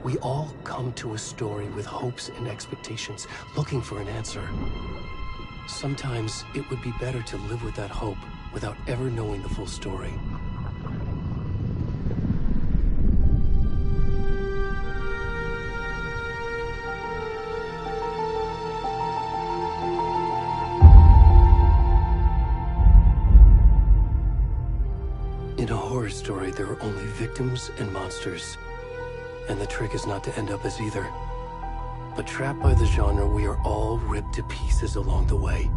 We all come to a story with hopes and expectations, looking for an answer. Sometimes it would be better to live with that hope without ever knowing the full story. In a horror story, there are only victims and monsters. And the trick is not to end up as either. But trapped by the genre, we are all ripped to pieces along the way.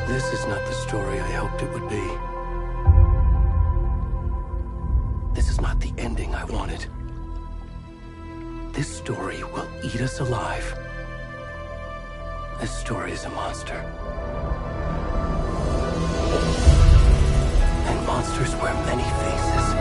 This is not the story I hoped it would be. This is not the ending I wanted. This story will eat us alive. This story is a monster. And monsters wear many faces.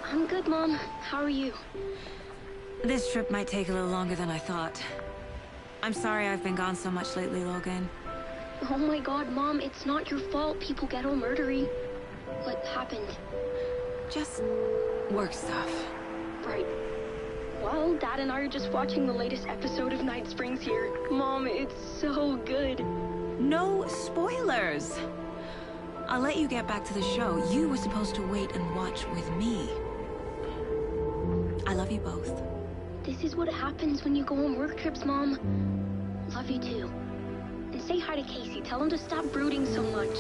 I'm good, Mom. How are you? This trip might take a little longer than I thought. I'm sorry I've been gone so much lately, Logan. Oh my god, Mom, it's not your fault people get all murdery. What happened? Just work stuff. Right. Well, Dad and I are just watching the latest episode of Night Springs here. Mom, it's so good. No spoilers! I'll let you get back to the show. You were supposed to wait and watch with me. I love you both. This is what happens when you go on work trips, Mom. Love you too. And say hi to Casey. Tell him to stop brooding so much.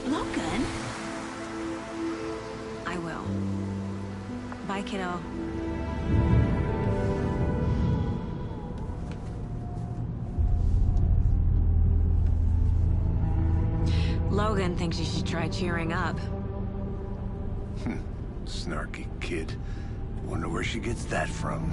Logan? I will. Bye, kiddo. Logan thinks you should try cheering up. Snarky kid. Wonder where she gets that from.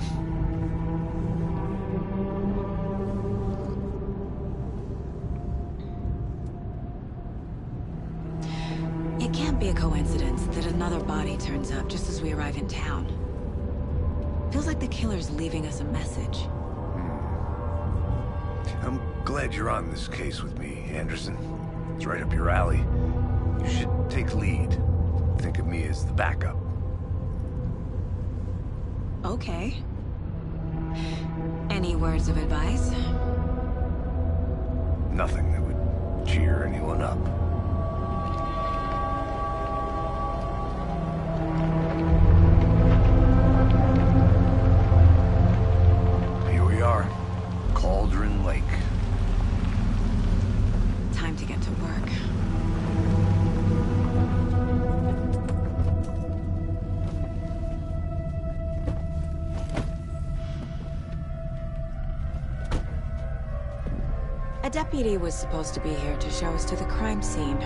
It can't be a coincidence that another body turns up just as we arrive in town. Feels like the killer's leaving us a message. I'm glad you're on this case with me, Anderson. It's right up your alley. You should take lead. Think of me as the backup. Okay. Any words of advice? Nothing that would cheer anyone up. Here we are. Cauldron Lake. Time to get to work. A deputy was supposed to be here to show us to the crime scene.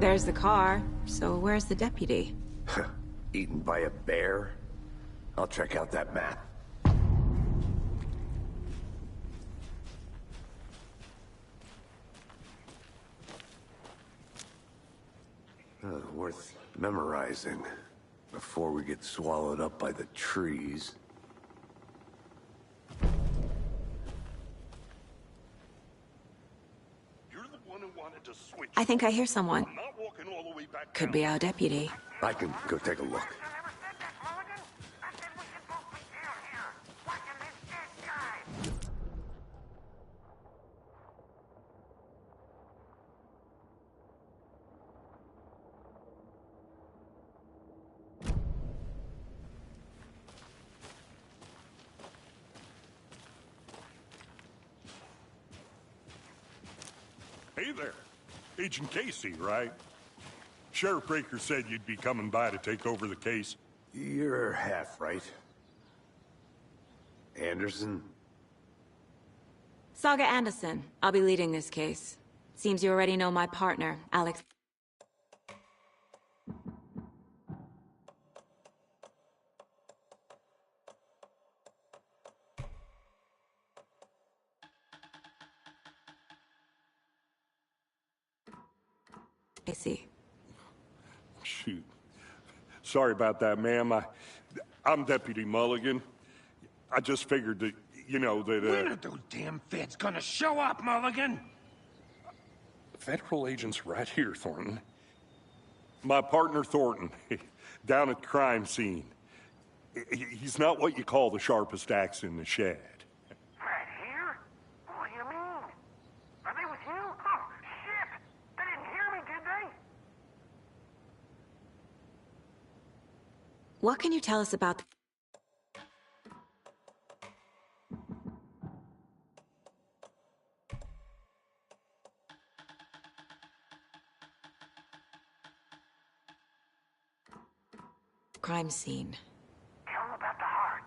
There's the car, so where's the deputy? Eaten by a bear? I'll check out that map. Worth memorizing before we get swallowed up by the trees. You're the one who wanted to switch. I think I hear someone. I'm not walking all the way back Could down. be our deputy. I can go take a look. Hey there. Agent Casey, right? Sheriff Breaker said you'd be coming by to take over the case. You're half right. Anderson? Saga Anderson. I'll be leading this case. Seems you already know my partner, Alex. Casey. Shoot. Sorry about that, ma'am. I'm Deputy Mulligan. I just figured that, you know, that, When are those damn feds gonna show up, Mulligan? Federal agents right here, Thornton. My partner, Thornton, down at the crime scene. He's not what you call the sharpest axe in the shed. Right here? What do you mean? Are they with you? Oh, shit! They didn't hear me, did they? What can you tell us about the crime scene? Tell them about the heart.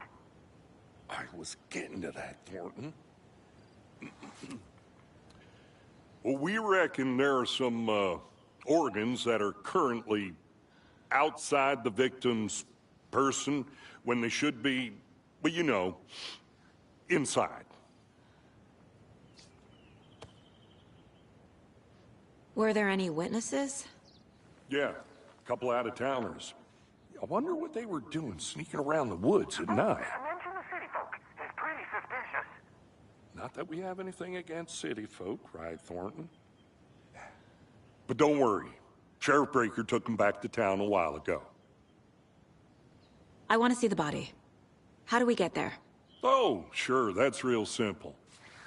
I was getting to that, Thornton. Well, we reckon there are some organs that are currently outside the victim's person when they should be, well, you know, inside. Were there any witnesses? Yeah, a couple out-of-towners. I wonder what they were doing sneaking around the woods at night. Mention the city folk. It's pretty suspicious. Not that we have anything against city folk, right, Thornton? But don't worry. Sheriff Breaker took them back to town a while ago. I want to see the body. How do we get there? Oh, sure, that's real simple.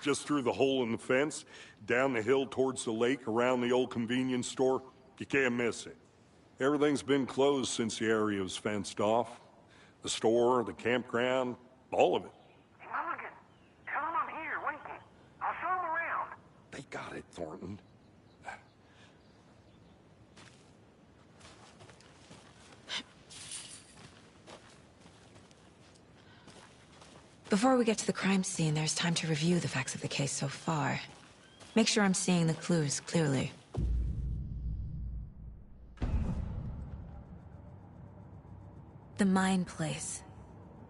Just through the hole in the fence, down the hill towards the lake, around the old convenience store. You can't miss it. Everything's been closed since the area was fenced off. The store, the campground, all of it. Hey, Mulligan, tell him I'm here waiting. I'll show him around. They got it, Thornton. Before we get to the crime scene, there's time to review the facts of the case so far. Make sure I'm seeing the clues clearly. The Mind Place.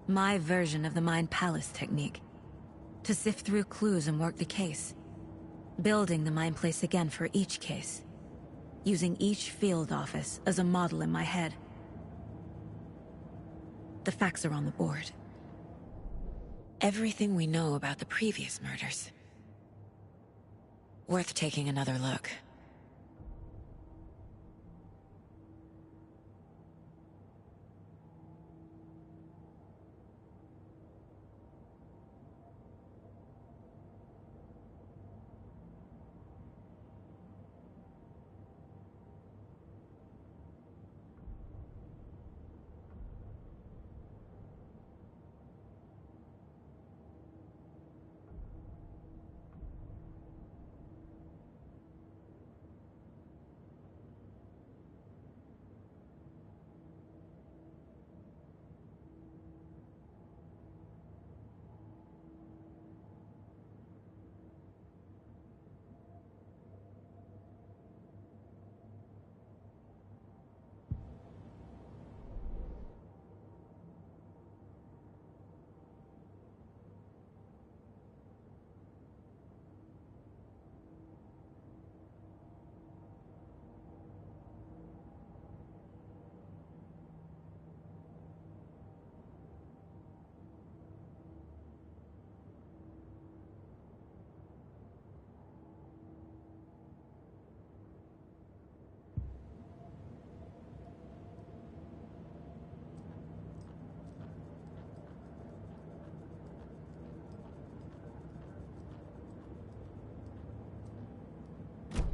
My version of the Mind Palace technique. To sift through clues and work the case. Building the Mind Place again for each case. Using each field office as a model in my head. The facts are on the board. Everything we know about the previous murders. Worth taking another look.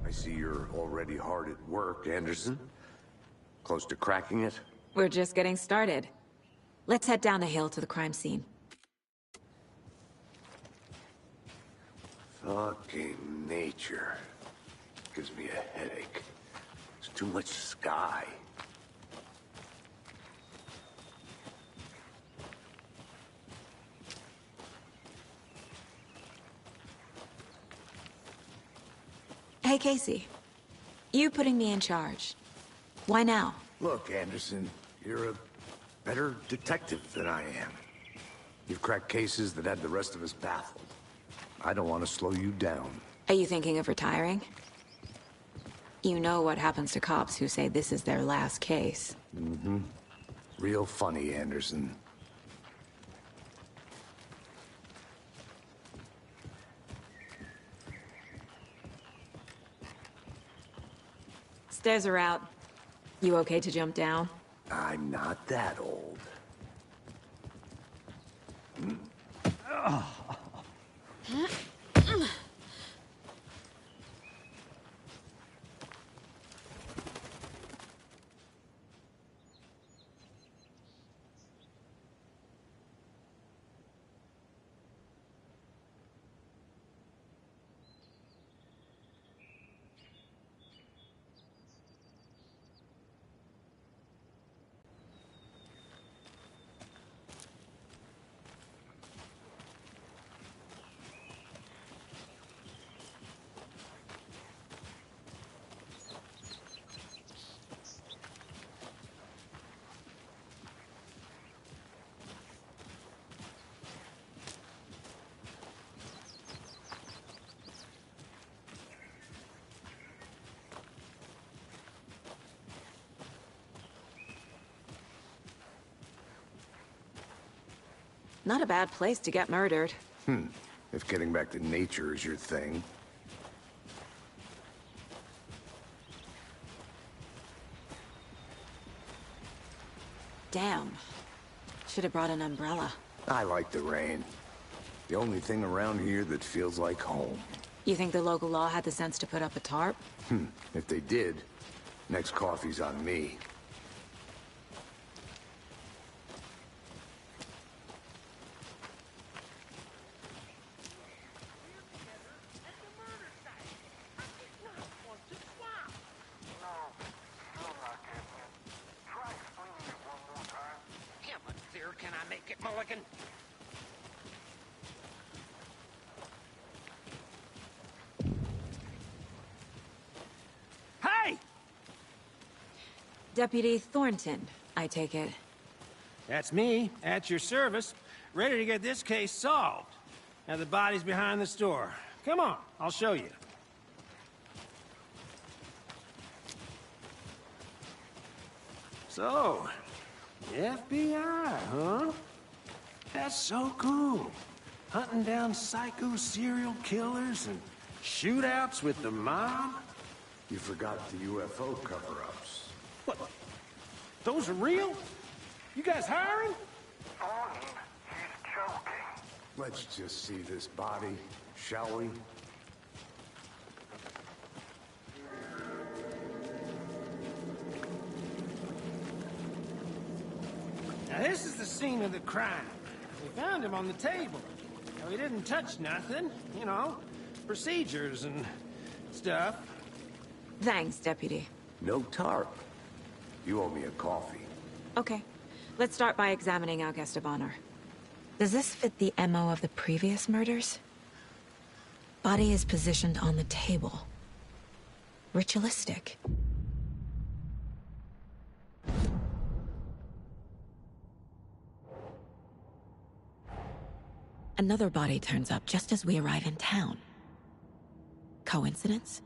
I see you're already hard at work, Anderson. Close to cracking it? We're just getting started. Let's head down the hill to the crime scene. Fucking nature. Gives me a headache. There's too much sky. Hey, Casey. You putting me in charge. Why now? Look, Anderson, you're a better detective than I am. You've cracked cases that had the rest of us baffled. I don't want to slow you down. Are you thinking of retiring? You know what happens to cops who say this is their last case. Mm-hmm. Real funny, Anderson. Stairs are out. You okay to jump down? I'm not that old. Not a bad place to get murdered. If getting back to nature is your thing. Damn. Should have brought an umbrella. I like the rain. The only thing around here that feels like home. You think the local law had the sense to put up a tarp? If they did, next coffee's on me. Can I make it, Mulligan? Hey! Deputy Thornton, I take it. That's me, at your service, ready to get this case solved. Now the body's behind the store. Come on, I'll show you. So, the FBI, huh? That's so cool. Hunting down psycho serial killers and shootouts with the mob? You forgot the UFO cover-ups. What? Those are real? You guys hiring? Thornton, he's joking. Let's just see this body, shall we? Now this is the scene of the crime. We found him on the table. Now, he didn't touch nothing, you know, procedures and stuff. Thanks, Deputy. No tarp. You owe me a coffee. Okay. Let's start by examining our guest of honor. Does this fit the MO of the previous murders? Body is positioned on the table. Ritualistic. Another body turns up just as we arrive in town. Coincidence?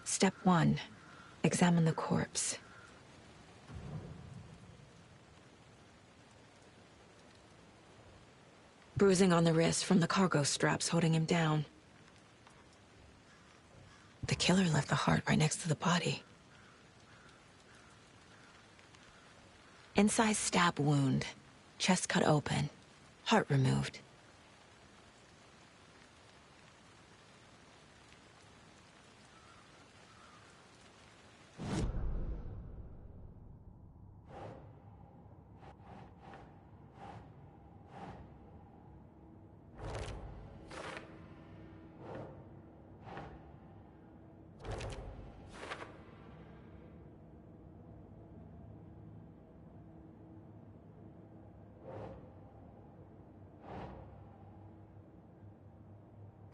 Step 1. Examine the corpse. Bruising on the wrist from the cargo straps holding him down. The killer left the heart right next to the body. Inside stab wound. Chest cut open. Heart removed.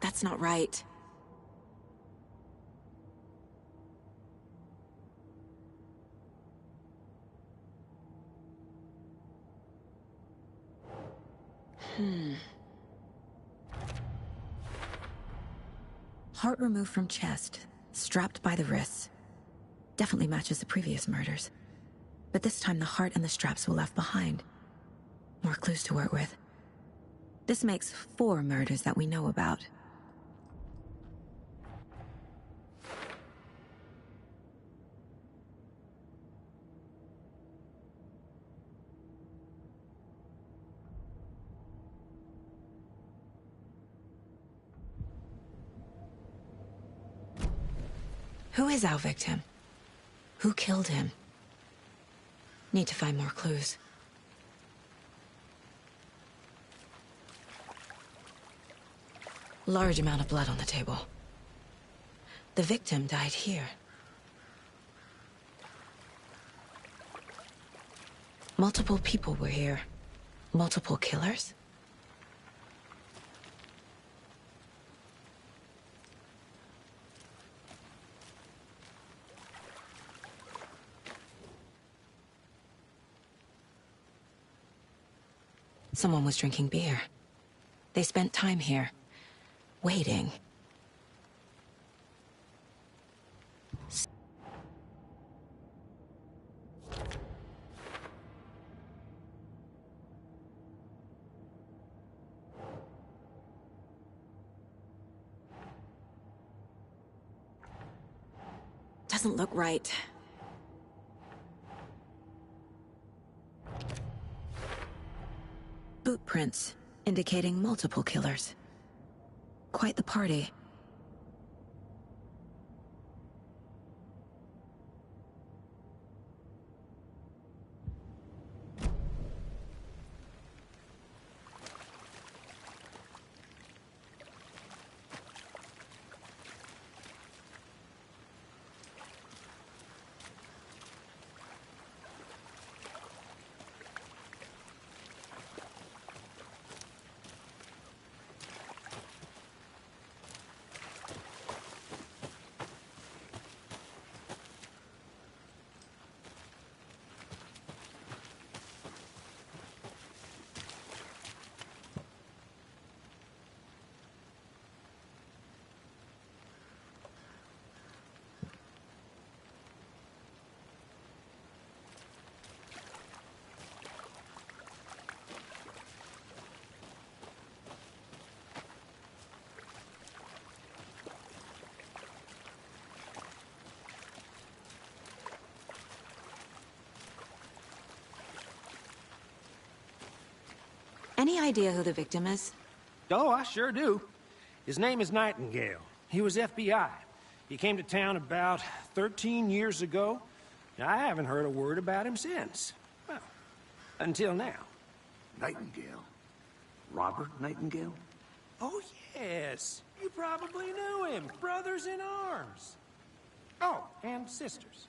That's not right. Heart removed from chest, strapped by the wrists. Definitely matches the previous murders. But this time the heart and the straps were left behind. More clues to work with. This makes 4 murders that we know about. Who is our victim? Who killed him? Need to find more clues. Large amount of blood on the table. The victim died here. Multiple people were here. Multiple killers? Someone was drinking beer. They spent time here, waiting. Doesn't look right. Boot prints, indicating multiple killers. Quite the party. Any idea who the victim is? Oh, I sure do. His name is Nightingale. He was FBI. He came to town about 13 years ago. I haven't heard a word about him since. Well, until now. Nightingale? Robert Nightingale? Oh, yes. You probably knew him. Brothers in arms. Oh, and sisters.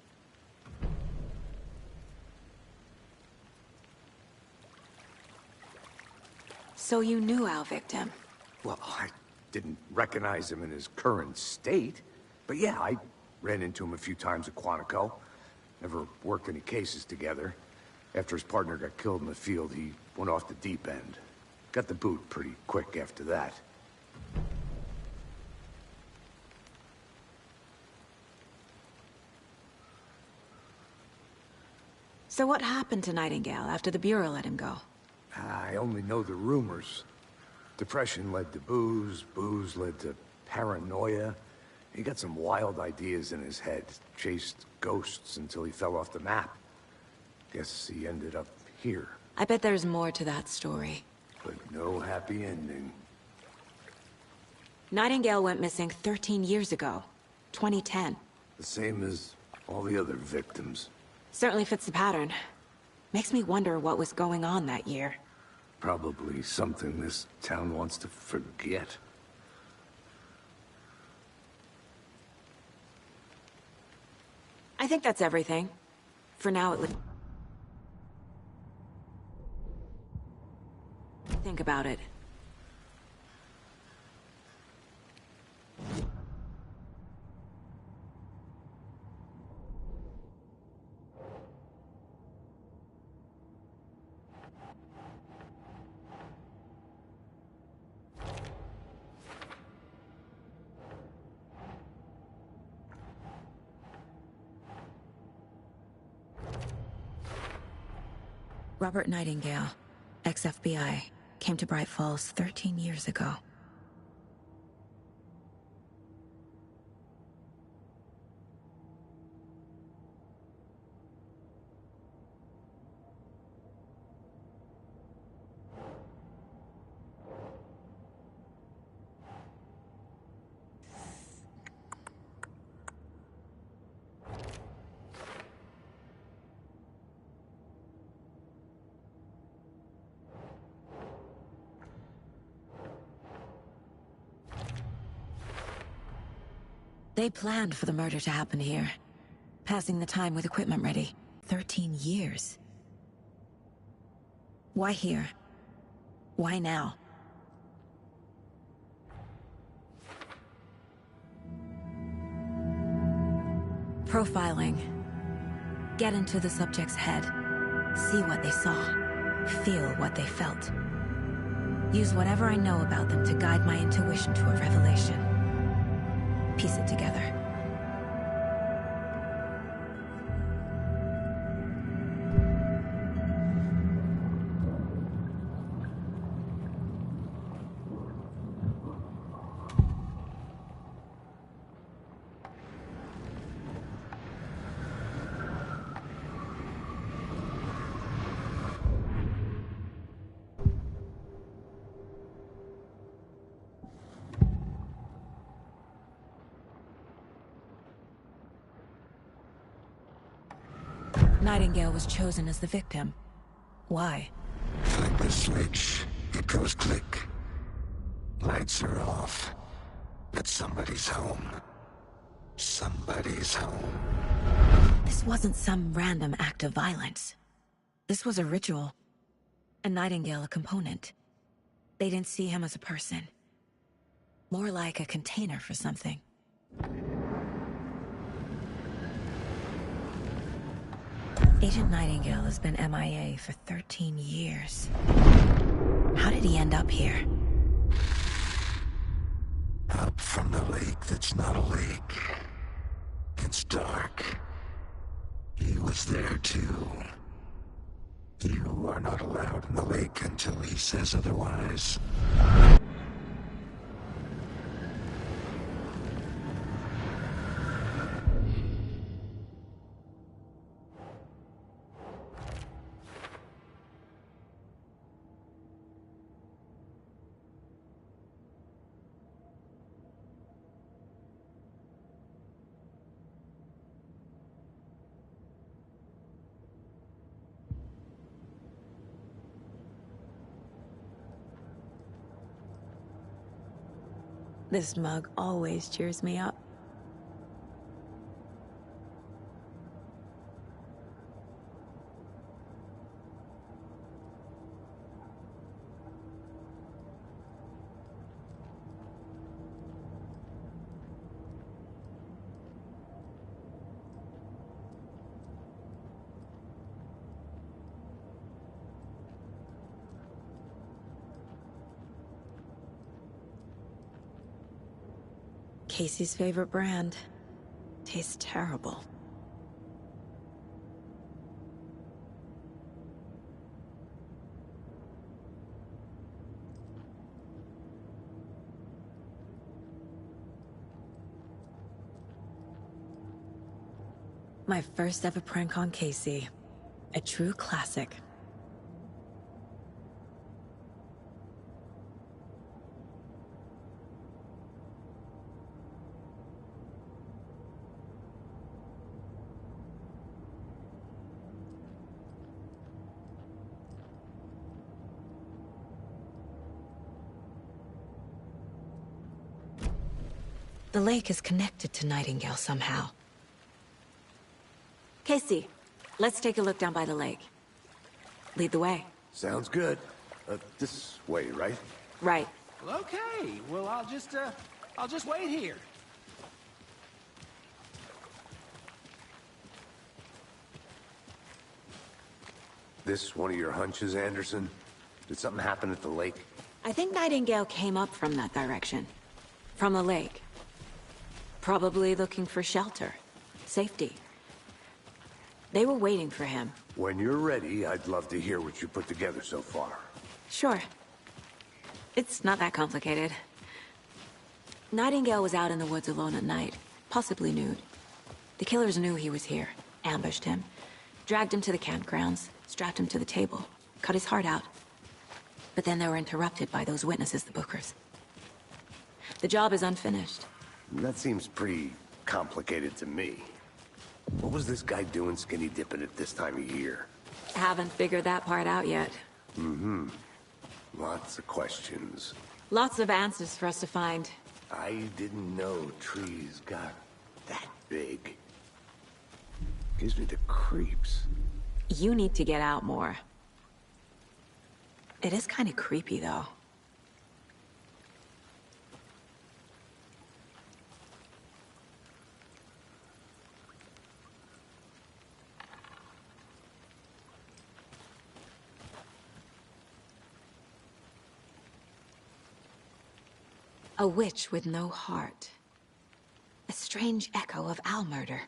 So you knew our victim? Well, I didn't recognize him in his current state. But yeah, I ran into him a few times at Quantico. Never worked any cases together. After his partner got killed in the field, he went off the deep end. Got the boot pretty quick after that. So what happened to Nightingale after the Bureau let him go? I only know the rumors. Depression led to booze, booze led to paranoia. He got some wild ideas in his head, chased ghosts until he fell off the map. Guess he ended up here. I bet there's more to that story. But no happy ending. Nightingale went missing 13 years ago, 2010. The same as all the other victims. Certainly fits the pattern. Makes me wonder what was going on that year. Probably something this town wants to forget. I think that's everything. For now, at least. Think about it. Robert Nightingale, ex-FBI, came to Bright Falls 13 years ago. They planned for the murder to happen here, passing the time with equipment ready. 13 years. Why here? Why now? Profiling. Get into the subject's head. See what they saw. Feel what they felt. Use whatever I know about them to guide my intuition to a revelation. Piece it together. Nightingale was chosen as the victim. Why? Flip the switch. It goes click. Lights are off. But somebody's home. Somebody's home. This wasn't some random act of violence. This was a ritual. And Nightingale a component. They didn't see him as a person. More like a container for something. Agent Nightingale has been MIA for 13 years. How did he end up here? Up from the lake that's not a lake. It's dark. He was there too. You are not allowed in the lake until he says otherwise. This mug always cheers me up. Casey's favorite brand. Tastes terrible. My first ever prank on Casey. A true classic. The lake is connected to Nightingale somehow. Casey, let's take a look down by the lake. Lead the way. Sounds good. This way, right? Right. Well, okay. Well, I'll just wait here. This one of your hunches, Anderson? Did something happen at the lake? I think Nightingale came up from that direction. From the lake. Probably looking for shelter. Safety. They were waiting for him. When you're ready, I'd love to hear what you put together so far. Sure. It's not that complicated. Nightingale was out in the woods alone at night, possibly nude. The killers knew he was here, ambushed him, dragged him to the campgrounds, strapped him to the table, cut his heart out. But then they were interrupted by those witnesses, the Bookers. The job is unfinished. That seems pretty complicated to me. What was this guy doing skinny dipping at this time of year? Haven't figured that part out yet. Mm-hmm. Lots of questions. Lots of answers for us to find. I didn't know trees got that big. Gives me the creeps. You need to get out more. It is kind of creepy, though. A witch with no heart. A strange echo of owl murder.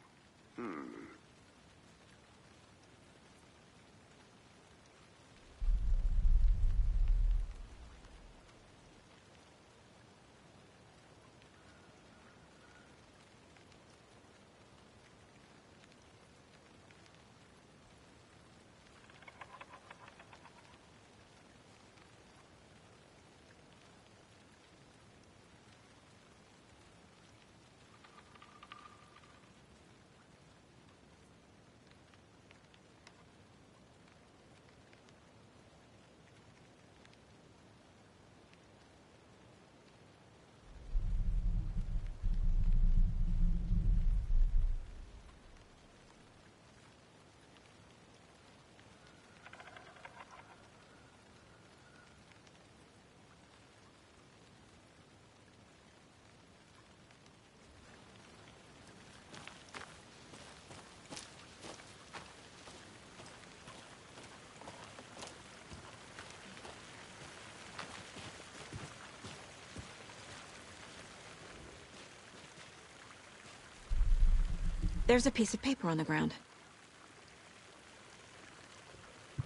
There's a piece of paper on the ground.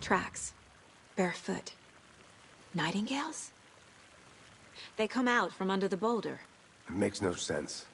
Tracks. Barefoot. Nightingales? They come out from under the boulder. It makes no sense.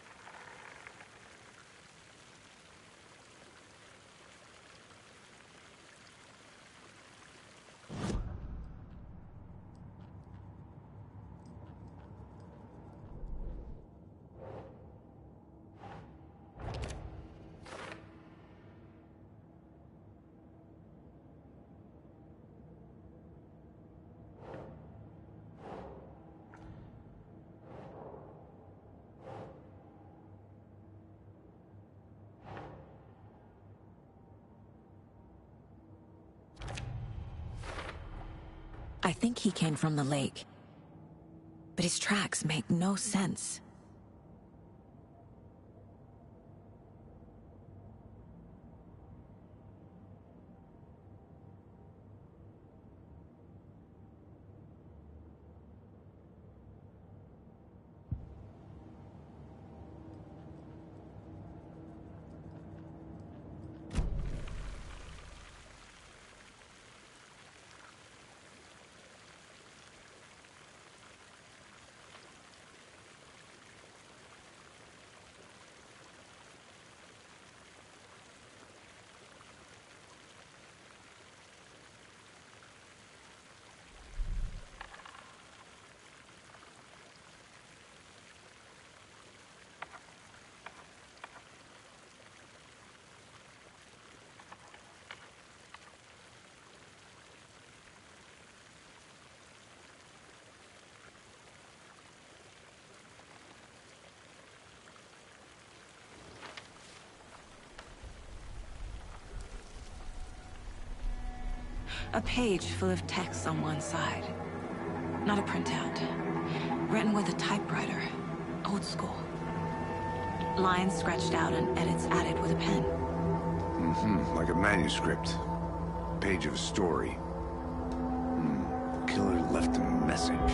I think he came from the lake. But his tracks make no sense. A page full of text on one side. Not a printout. Written with a typewriter. Old school. Lines scratched out and edits added with a pen. Like a manuscript. Page of a story. Killer left a message.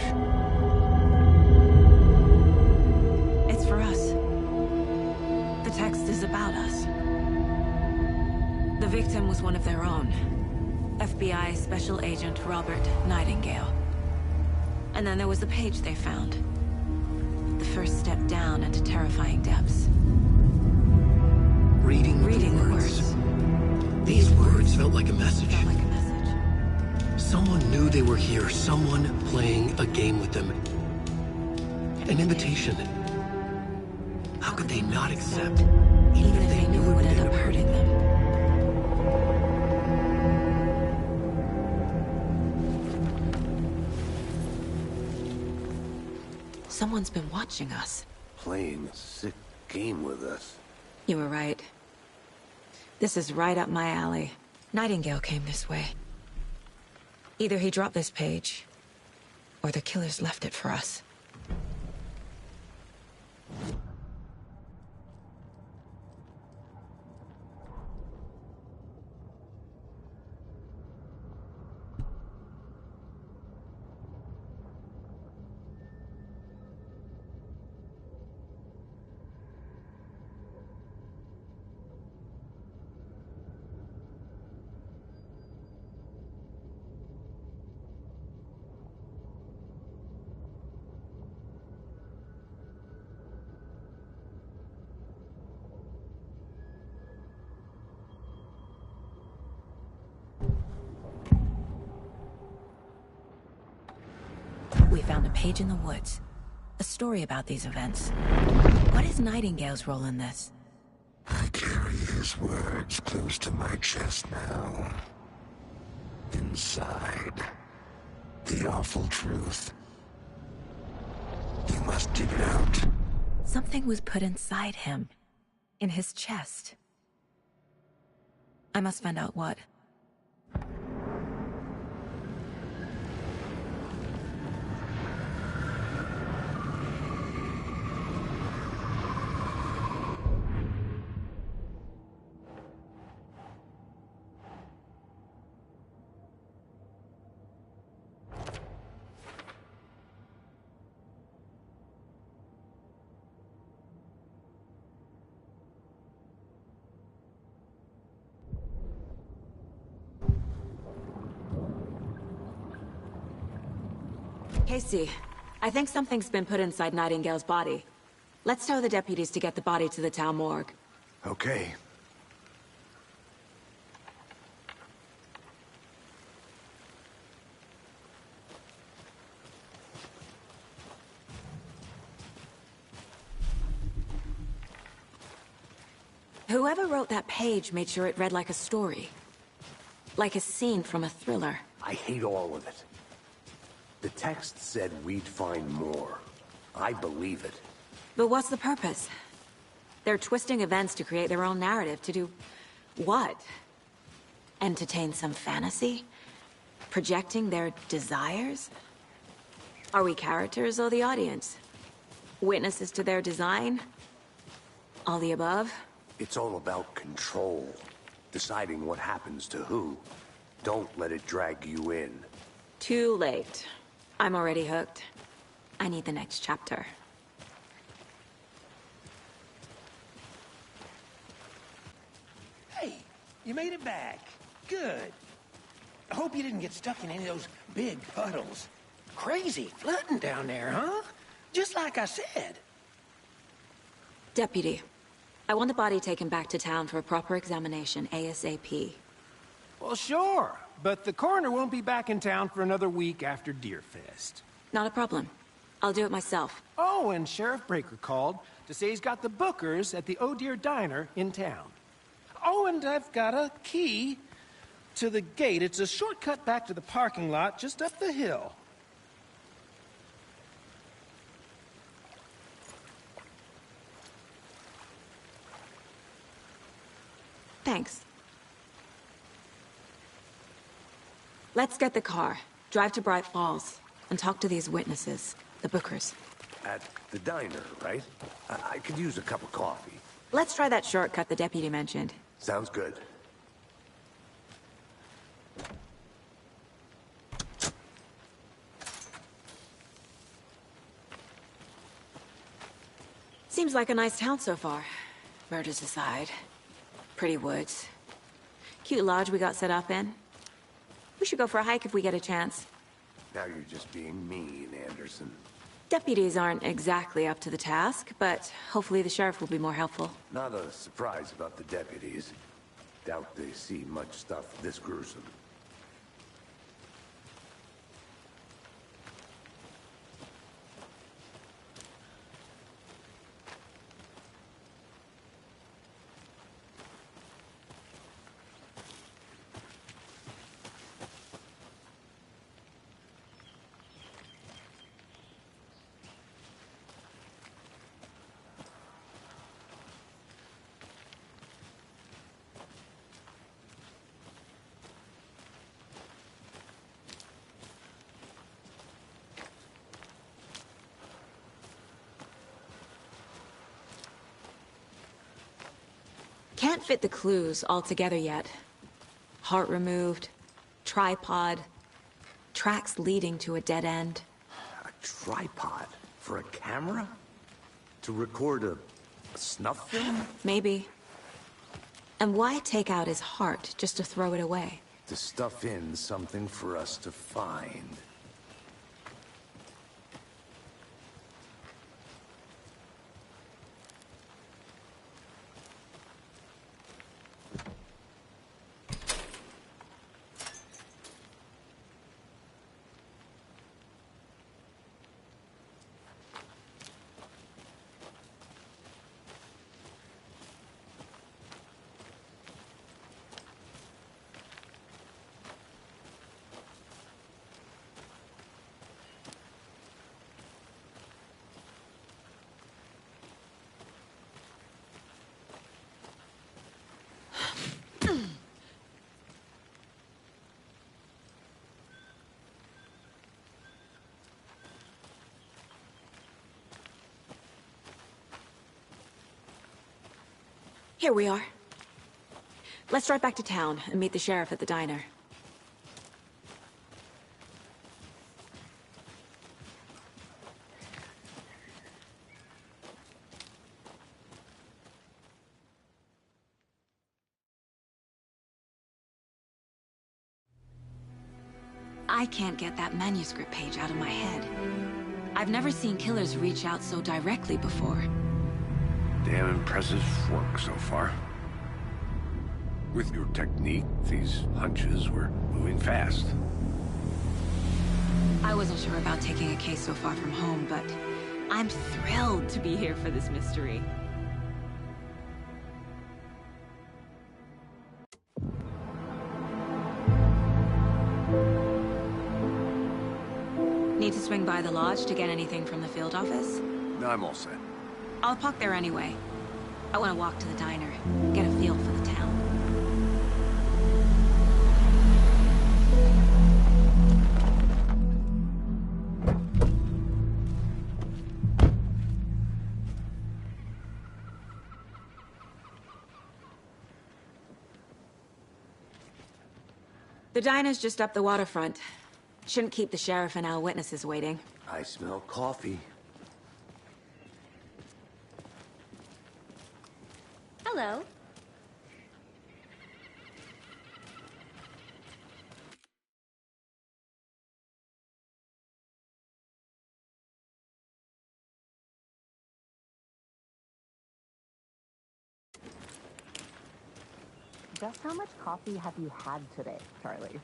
It's for us. The text is about us. The victim was one of their own. FBI Special Agent Robert Nightingale. And then there was the page they found. The first step down into terrifying depths. Reading the words. These words felt like a message. Someone knew they were here. Someone playing a game with them. An invitation. How could they not accept? Even if they knew it would end up hurting them. Someone's been watching us. Playing a sick game with us. You were right. This is right up my alley. Nightingale came this way. Either he dropped this page, Or the killers left it for us. We found a page in the woods. A story about these events. What is Nightingale's role in this? I carry his words close to my chest now. Inside, the awful truth. You must dig it out. Something was put inside him. In his chest. I must find out what. Casey, I think something's been put inside Nightingale's body. Let's tell the deputies to get the body to the town morgue. Okay. Whoever wrote that page made sure it read like a story. Like a scene from a thriller. I hate all of it. The text said we'd find more. I believe it. But what's the purpose? They're twisting events to create their own narrative. To do what? Entertain some fantasy? Projecting their desires? Are we characters or the audience? Witnesses to their design? All the above? It's all about control. Deciding what happens to who. Don't let it drag you in. Too late. I'm already hooked. I need the next chapter. Hey, you made it back. Good. I hope you didn't get stuck in any of those big puddles. Crazy flooding down there, huh? Just like I said. Deputy, I want the body taken back to town for a proper examination, ASAP. Well, sure. But the coroner won't be back in town for another week after Deerfest. Not a problem. I'll do it myself. Oh, and Sheriff Breaker called to say he's got the Bookers at the Oh Dear Diner in town. Oh, and I've got a key to the gate. It's a shortcut back to the parking lot just up the hill. Thanks. Let's get the car, drive to Bright Falls, and talk to these witnesses, the Bookers. At the diner, right? I could use a cup of coffee. Let's try that shortcut the deputy mentioned. Sounds good. Seems like a nice town so far. Murders aside. Pretty woods. Cute lodge we got set up in. We should go for a hike if we get a chance. Now you're just being mean, Anderson. Deputies aren't exactly up to the task, but hopefully the sheriff will be more helpful. Not a surprise about the deputies. Doubt they see much stuff this gruesome. can't fit the clues all together yet. Heart removed, tripod, tracks leading to a dead end. A tripod? For a camera? To record a snuff film? Maybe. And why take out his heart just to throw it away? To stuff in something for us to find. Here we are. Let's drive back to town and meet the sheriff at the diner. I can't get that manuscript page out of my head. I've never seen killers reach out so directly before. Damn impressive work so far. With your technique, these hunches were moving fast. I wasn't sure about taking a case so far from home, but I'm thrilled to be here for this mystery. Need to swing by the lodge to get anything from the field office? No, I'm all set. I'll park there anyway. I want to walk to the diner, get a feel for the town. The diner's just up the waterfront. Shouldn't keep the sheriff and our witnesses waiting. I smell coffee. Hello. Just how much coffee have you had today, Charlie?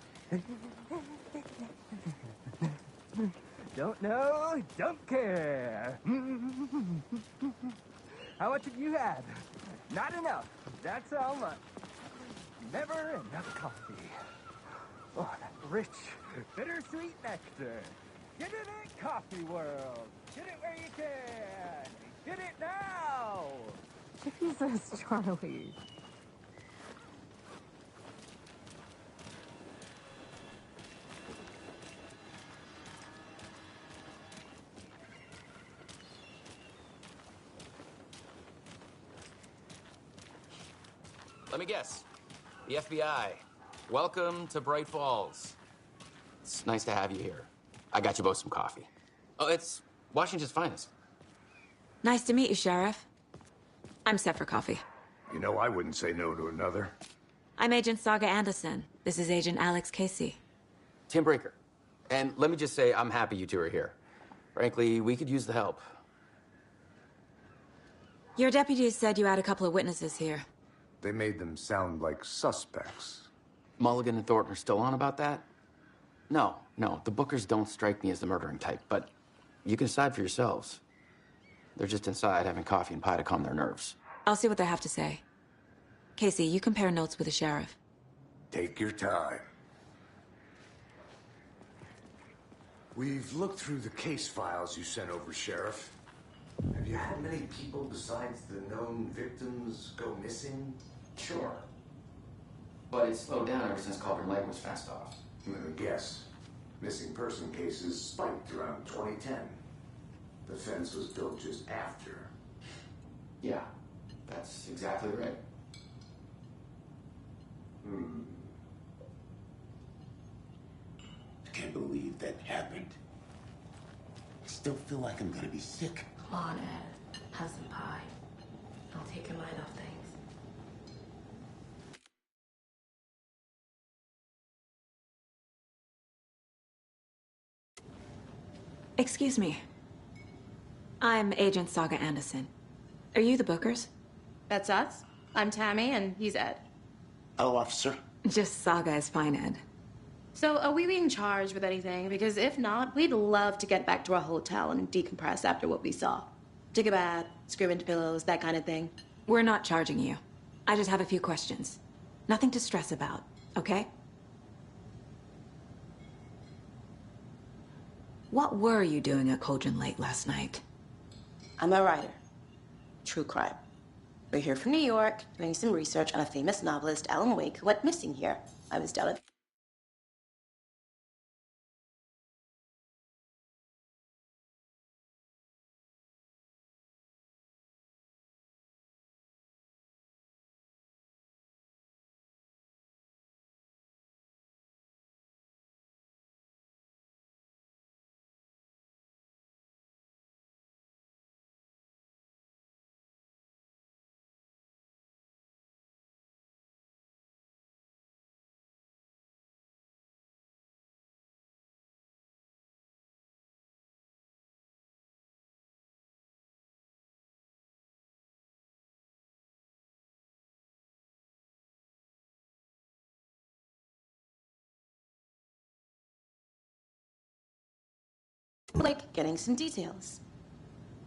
Don't know, don't care. How much have you had? Not enough. That's how much. Never enough coffee. Oh, that rich, bittersweet nectar. Get it in Coffee World. Get it where you can. Get it now. Jesus, Charlie. Let me guess. The FBI. Welcome to Bright Falls. It's nice to have you here. I got you both some coffee. Oh, it's Washington's finest. Nice to meet you, Sheriff. I'm set for coffee. You know, I wouldn't say no to another. I'm Agent Saga Anderson. This is Agent Alex Casey. Tim Breaker. And let me just say, I'm happy you two are here. Frankly, we could use the help. Your deputies said you had a couple of witnesses here. They made them sound like suspects. Mulligan and Thornton are still on about that? No, the Bookers don't strike me as the murdering type, but you can decide for yourselves. They're just inside having coffee and pie to calm their nerves. I'll see what they have to say. Casey, you compare notes with the sheriff. Take your time. We've looked through the case files you sent over, Sheriff. Have you had many people besides the known victims go missing? Sure. But it's slowed down ever since Cauldron Lake was fenced off. Let me guess. Missing person cases spiked around 2010. The fence was built just after. Yeah, that's exactly right. I can't believe that happened. I still feel like I'm gonna be sick. Come on, Ed. Have some pie. I'll take your mind off things. Excuse me. I'm Agent Saga Anderson. Are you the Bookers? That's us. I'm Tammy, and he's Ed. Hello, officer. Just Saga is fine, Ed. So, are we being charged with anything? Because if not, we'd love to get back to our hotel and decompress after what we saw. Take a bath, scream into pillows, that kind of thing. We're not charging you. I just have a few questions. Nothing to stress about, okay? What were you doing at Cauldron Lake last night? I'm a writer. True crime. We're here from New York, doing some research on a famous novelist, Alan Wake, who went missing here. I was down at... Like, getting some details.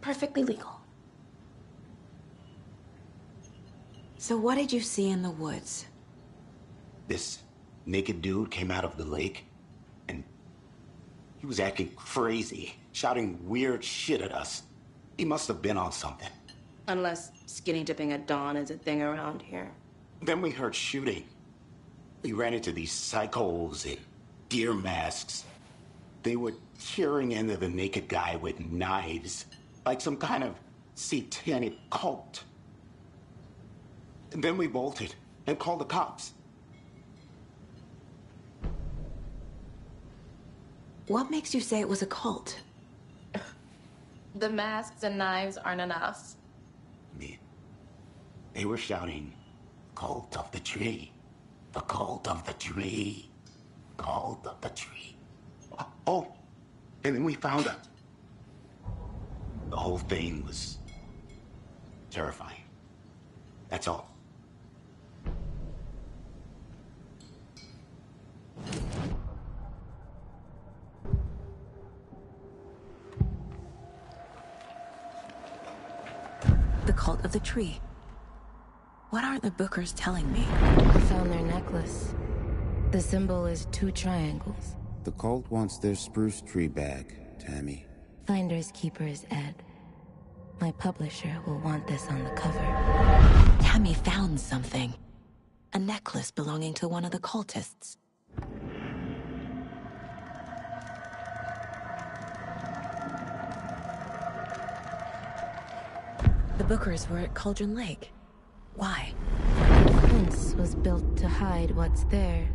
Perfectly legal. So what did you see in the woods? This naked dude came out of the lake, and he was acting crazy, shouting weird shit at us. He must have been on something. Unless skinny dipping at dawn is a thing around here. Then we heard shooting. We ran into these psychos in deer masks. They were tearing into the naked guy with knives, like some kind of satanic cult. And then we bolted and called the cops. What makes you say it was a cult? The masks and knives aren't enough. I mean, they were shouting, "Cult of the tree, the cult of the tree, cult of the tree." Oh, and then we found out. The whole thing was terrifying. That's all. The cult of the tree. What are the Bookers telling me? I found their necklace. The symbol is 2 triangles. The cult wants their spruce tree back, Tammy. Finders keepers, Ed. My publisher will want this on the cover. Tammy found something. A necklace belonging to one of the cultists. The Bookers were at Cauldron Lake. Why? The fence was built to hide what's there.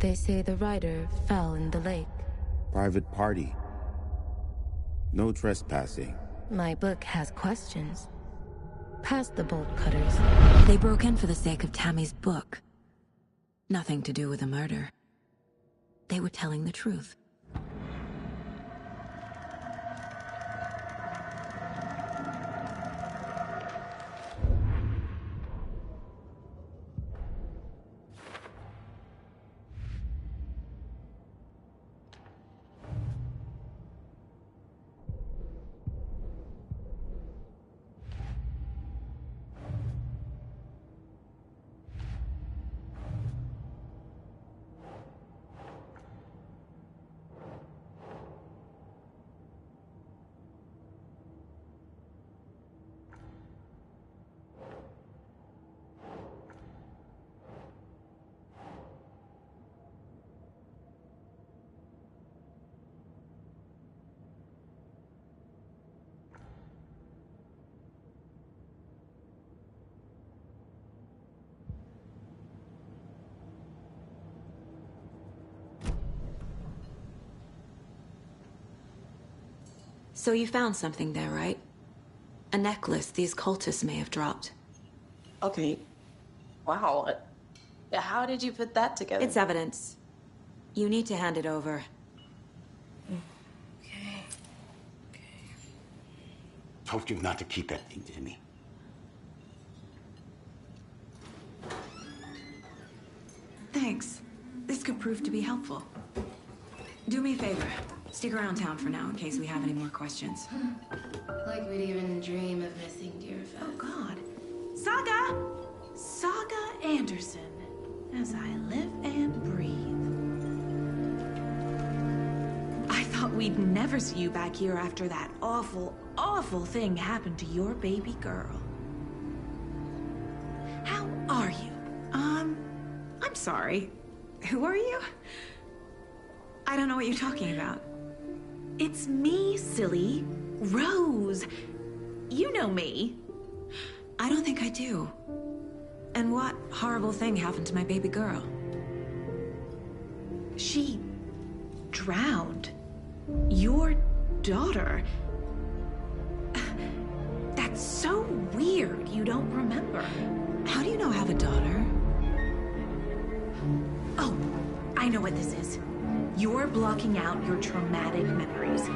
They say the rider fell in the lake. Private party. No trespassing. My book has questions. Past the bolt cutters. They broke in for the sake of Tammy's book. Nothing to do with a murder. They were telling the truth. So you found something there, right? A necklace these cultists may have dropped. Okay. Wow. How did you put that together? It's evidence. You need to hand it over. Okay. Told you not to keep that thing, Timmy. Thanks. This could prove to be helpful. Do me a favor. Stick around town for now in case we have any more questions. Like we'd even dream of missing Deerfest. Oh, God. Saga! Saga Anderson. As I live and breathe. I thought we'd never see you back here after that awful, awful thing happened to your baby girl. How are you? I'm sorry. Who are you? I don't know what you're talking about. It's me, silly. Rose. You know me. I don't think I do. And what horrible thing happened to my baby girl? She drowned. Your daughter. That's so weird you don't remember. How do you know I have a daughter? Oh, I know what this is. You're blocking out your traumatic memories.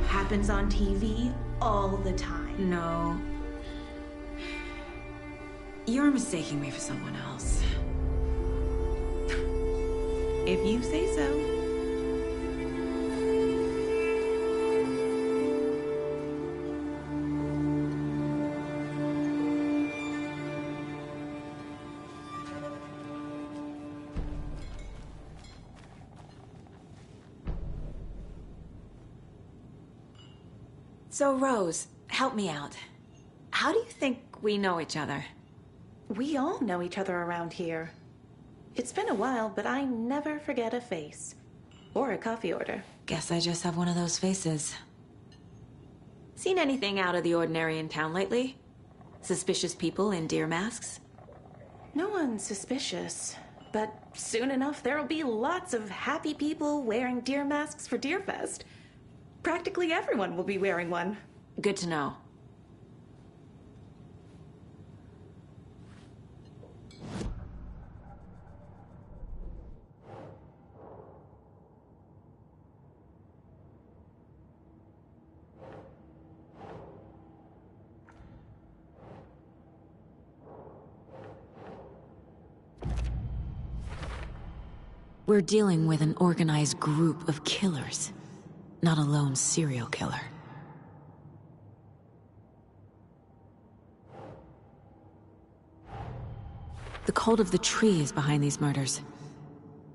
Happens on TV all the time. No. You're mistaking me for someone else. If you say so. So, Rose, help me out. How do you think we know each other? We all know each other around here. It's been a while, but I never forget a face. Or a coffee order. Guess I just have one of those faces. Seen anything out of the ordinary in town lately? Suspicious people in deer masks? No one's suspicious. But soon enough, there'll be lots of happy people wearing deer masks for Deerfest. Practically everyone will be wearing one. Good to know. We're dealing with an organized group of killers, not a lone serial killer. The cult of the tree is behind these murders.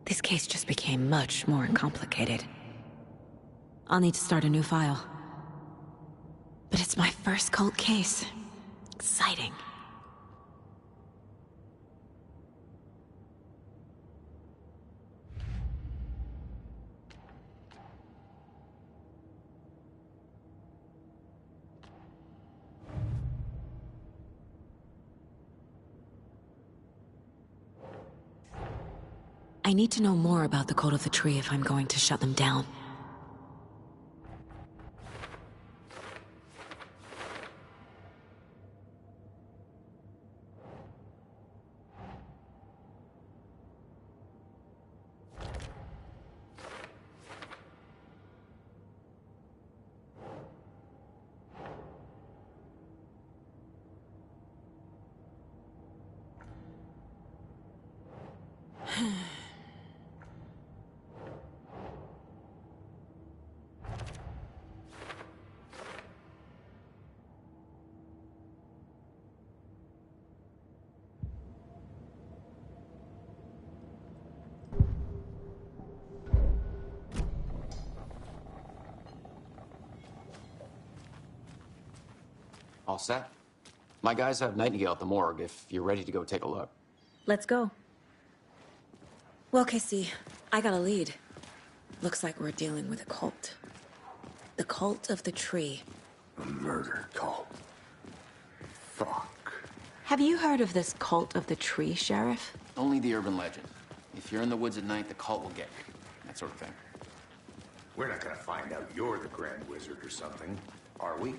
This case just became much more complicated. I'll need to start a new file. But it's my first cult case. Exciting. I need to know more about the cult of the tree if I'm going to shut them down. All set? My guys have Nightingale at the morgue if you're ready to go take a look. Let's go. Well, Casey, I got a lead. Looks like we're dealing with a cult. The cult of the tree. A murder cult. Fuck. Have you heard of this cult of the tree, Sheriff? Only the urban legend. If you're in the woods at night, the cult will get you. That sort of thing. We're not gonna find out you're the Grand Wizard or something, are we?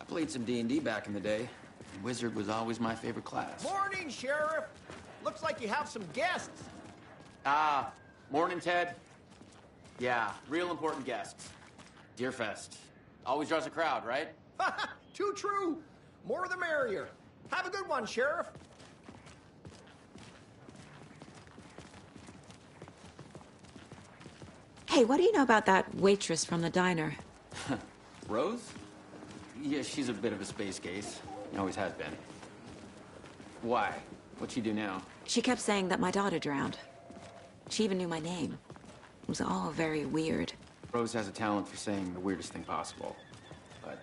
I played some D&D back in the day. Wizard was always my favorite class. Morning, Sheriff. Looks like you have some guests. Ah, morning, Ted. Yeah, real important guests. Deerfest. Always draws a crowd, right? Too true. More the merrier. Have a good one, Sheriff. Hey, what do you know about that waitress from the diner? Rose? Yeah, she's a bit of a space case. Always has been. Why? What'd she do now? She kept saying that my daughter drowned. She even knew my name. It was all very weird. Rose has a talent for saying the weirdest thing possible. But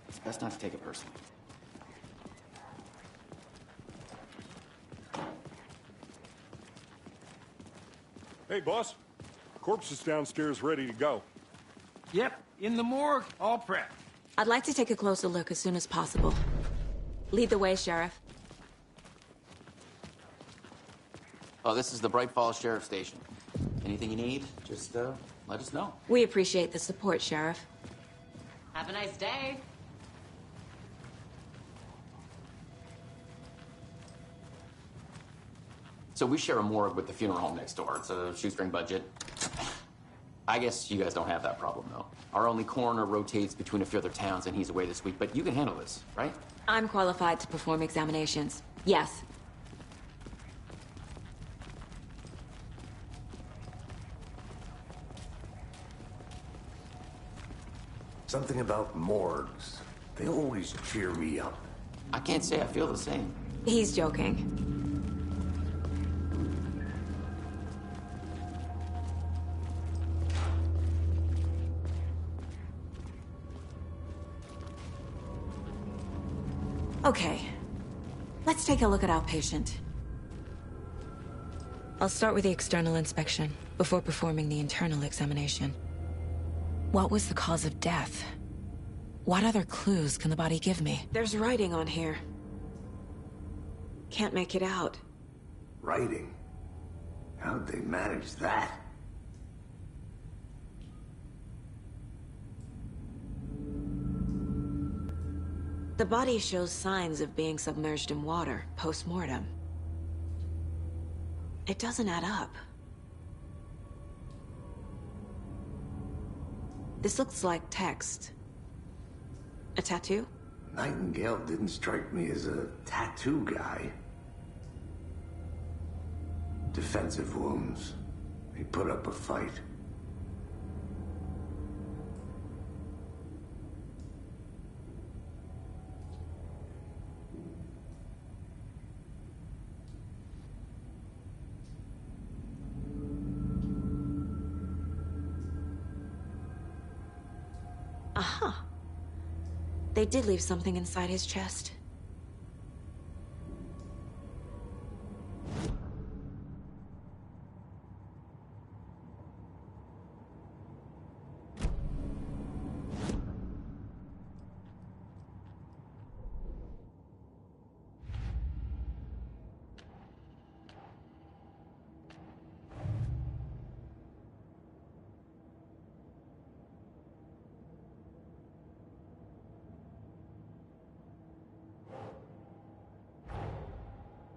it's best not to take it personally. Hey, boss. Corpse is downstairs ready to go. Yep, in the morgue, all prepped. I'd like to take a closer look as soon as possible. Lead the way, Sheriff. Oh, this is the Bright Falls Sheriff Station. Anything you need, just let us know. We appreciate the support, Sheriff. Have a nice day. So we share a morgue with the funeral home next door. It's a shoestring budget. I guess you guys don't have that problem, though. Our only coroner rotates between a few other towns, and he's away this week. But you can handle this, right? I'm qualified to perform examinations. Yes. Something about morgues. They always cheer me up. I can't say I feel the same. He's joking. Okay. Let's take a look at our patient. I'll start with the external inspection before performing the internal examination. What was the cause of death? What other clues can the body give me? There's writing on here. Can't make it out. Writing? How'd they manage that? The body shows signs of being submerged in water, post-mortem. It doesn't add up. This looks like text. A tattoo? Nightingale didn't strike me as a tattoo guy. Defensive wounds. He put up a fight. Aha. They did leave something inside his chest.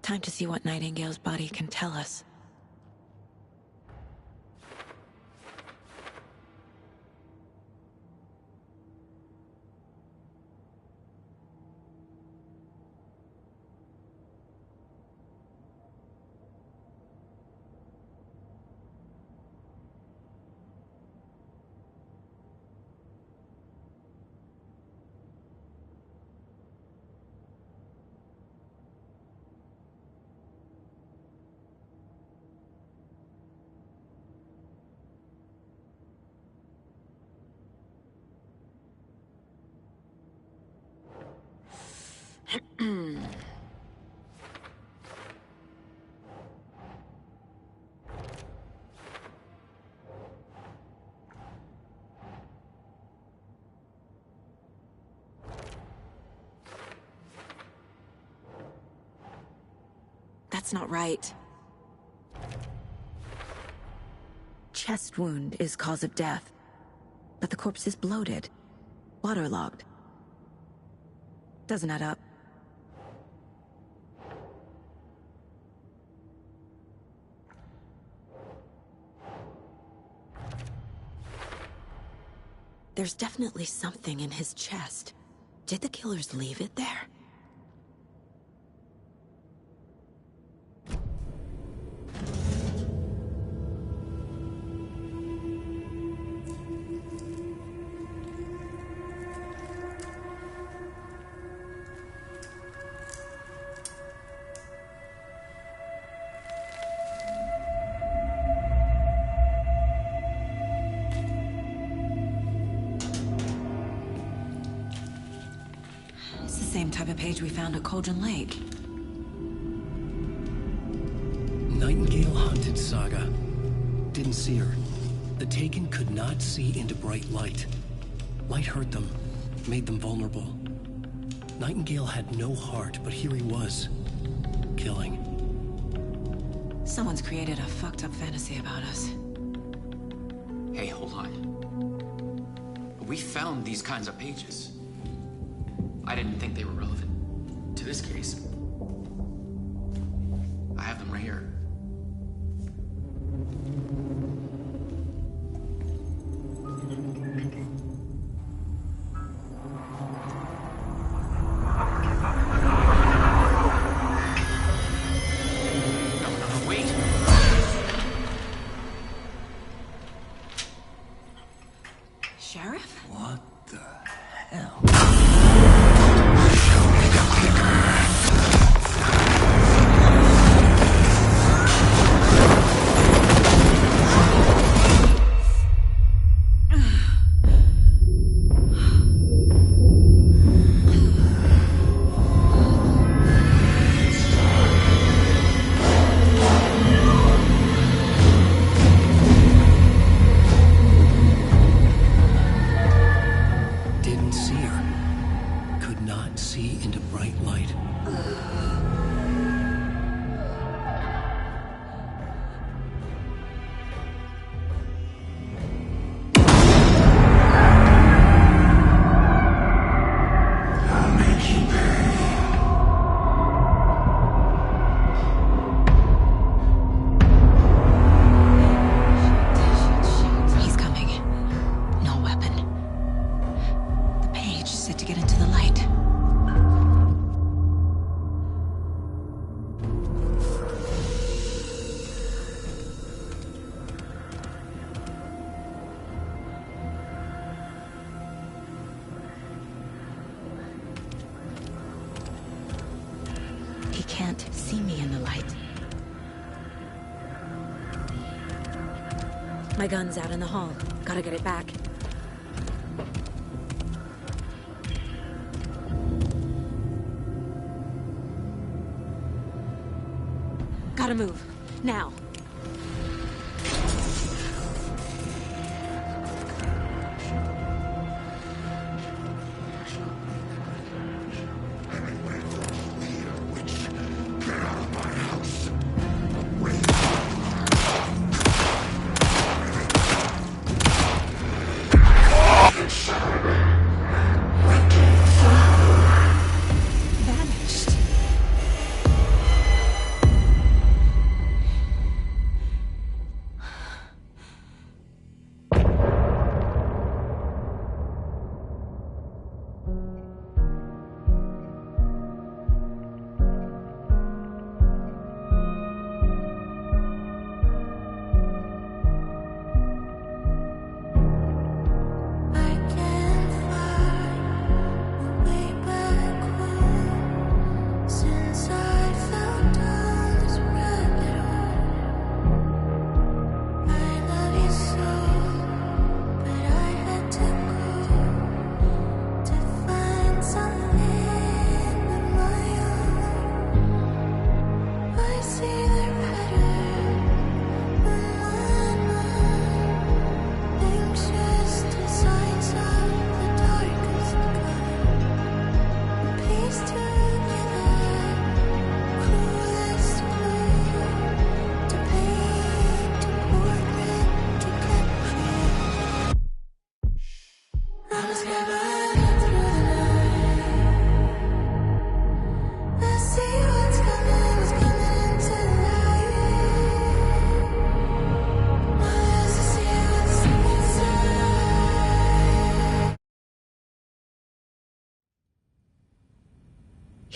Time to see what Nightingale's body can tell us. That's not right. Chest wound is cause of death. But the corpse is bloated, waterlogged. Doesn't add up. There's definitely something in his chest. Did the killers leave it there? It's the same type of page we found at Cauldron Lake. Nightingale hunted Saga. Didn't see her. The Taken could not see into bright light. Light hurt them, made them vulnerable. Nightingale had no heart, but here he was, killing. Someone's created a fucked up fantasy about us. Hey, hold on. We found these kinds of pages. I didn't think they were relevant to this case. I have them right here. No, wait! Sheriff? What the hell? Didn't see her. Could not see into bright light. I'll make you pay. He's coming. No weapon. The page said to get into the light. He can't see me in the light. My gun's out in the hall. Gotta get it back. Gotta move. Now. Get out of my house. Vanished.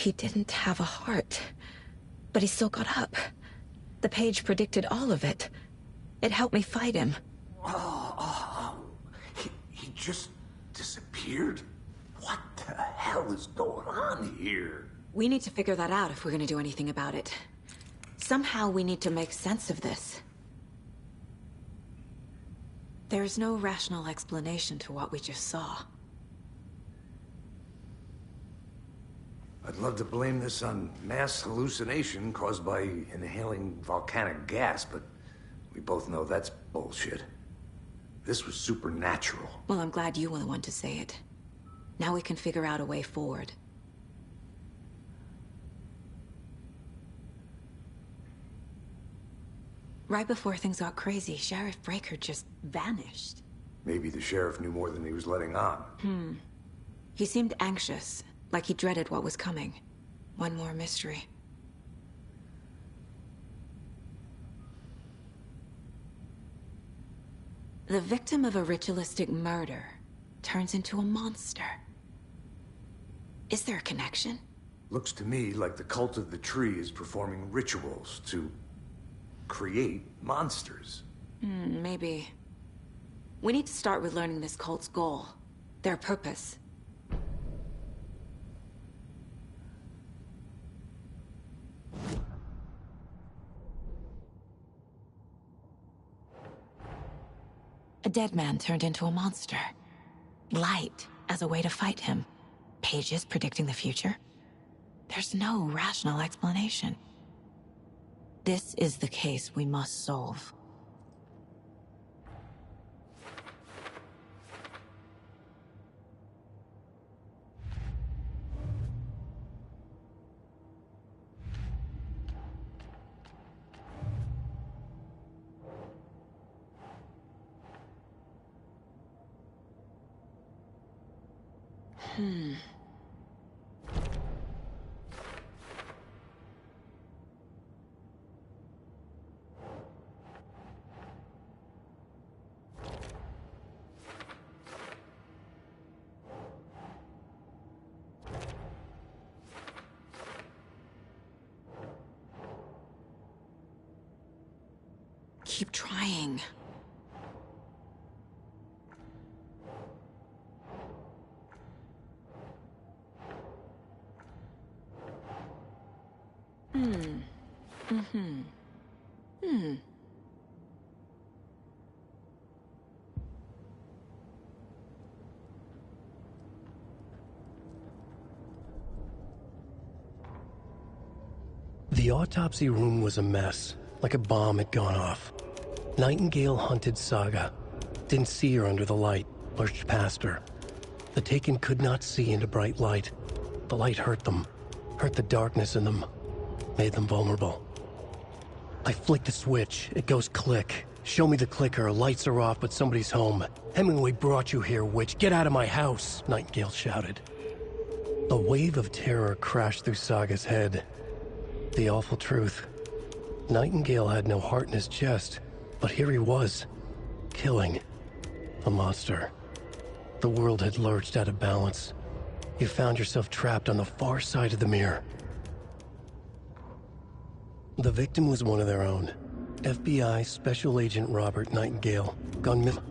He didn't have a heart, but he still got up. The page predicted all of it. It helped me fight him. He just disappeared? What the hell is going on here? We need to figure that out if we're gonna do anything about it. Somehow we need to make sense of this. There's no rational explanation to what we just saw. I'd love to blame this on mass hallucination caused by inhaling volcanic gas, but we both know that's bullshit. This was supernatural. Well, I'm glad you were the one to say it. Now we can figure out a way forward. Right before things got crazy, Sheriff Breaker just vanished. Maybe the sheriff knew more than he was letting on. He seemed anxious, like he dreaded what was coming. One more mystery. The victim of a ritualistic murder turns into a monster. Is there a connection? Looks to me like the cult of the tree is performing rituals to create monsters. Maybe. We need to start with learning this cult's goal. Their purpose. A dead man turned into a monster. Light as a way to fight him. Pages predicting the future. There's no rational explanation. This is the case we must solve. Keep trying. The autopsy room was a mess, like a bomb had gone off. Nightingale hunted Saga. Didn't see her under the light, lurched past her. The Taken could not see into bright light. The light hurt them, hurt the darkness in them, made them vulnerable. I flick the switch, it goes click. Show me the clicker, lights are off, but somebody's home. Hemingway brought you here, witch. Get out of my house, Nightingale shouted. A wave of terror crashed through Saga's head. The awful truth. Nightingale had no heart in his chest, but here he was, killing a monster. The world had lurched out of balance. You found yourself trapped on the far side of the mirror. The victim was one of their own. FBI Special Agent Robert Nightingale, gone missing.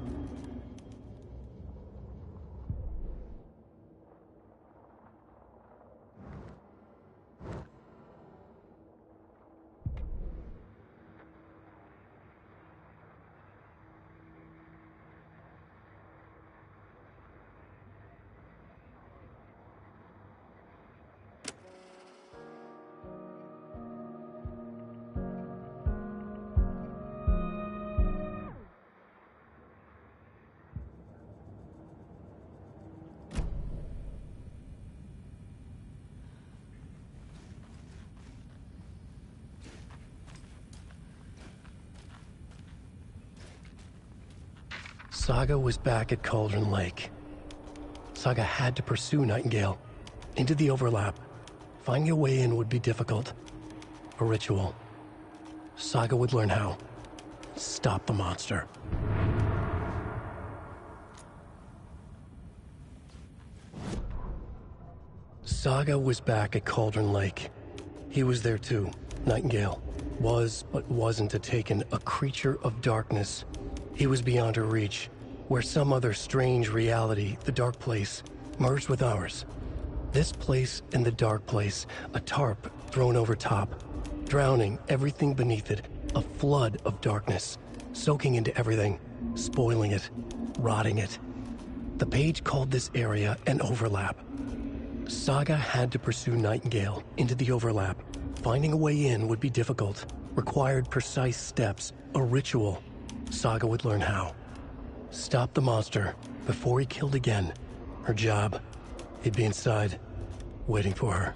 Saga was back at Cauldron Lake. Saga had to pursue Nightingale. Into the overlap. Finding a way in would be difficult. A ritual. Saga would learn how. Stop the monster. Saga was back at Cauldron Lake. He was there too. Nightingale. Was, but wasn't a Taken, a creature of darkness. He was beyond her reach, where some other strange reality, the Dark Place, merged with ours. This place and the Dark Place, a tarp thrown over top, drowning everything beneath it, a flood of darkness, soaking into everything, spoiling it, rotting it. The page called this area an overlap. Saga had to pursue Nightingale into the overlap. Finding a way in would be difficult, required precise steps, a ritual. Saga would learn how. Stop the monster before he killed again. Her job. He'd be inside, waiting for her.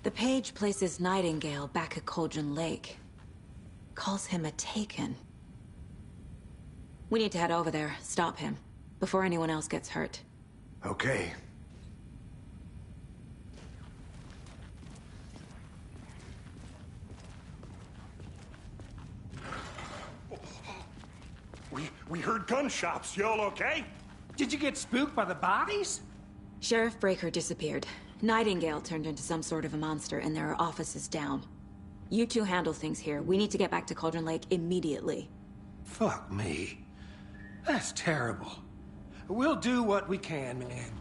The page places Nightingale back at Cauldron Lake. Calls him a Taken. We need to head over there, stop him, before anyone else gets hurt. Okay. We heard gunshots. Y'all okay? Did you get spooked by the bodies? Sheriff Breaker disappeared. Nightingale turned into some sort of a monster, and there are offices down. You two handle things here. We need to get back to Cauldron Lake immediately. Fuck me. That's terrible. We'll do what we can, man.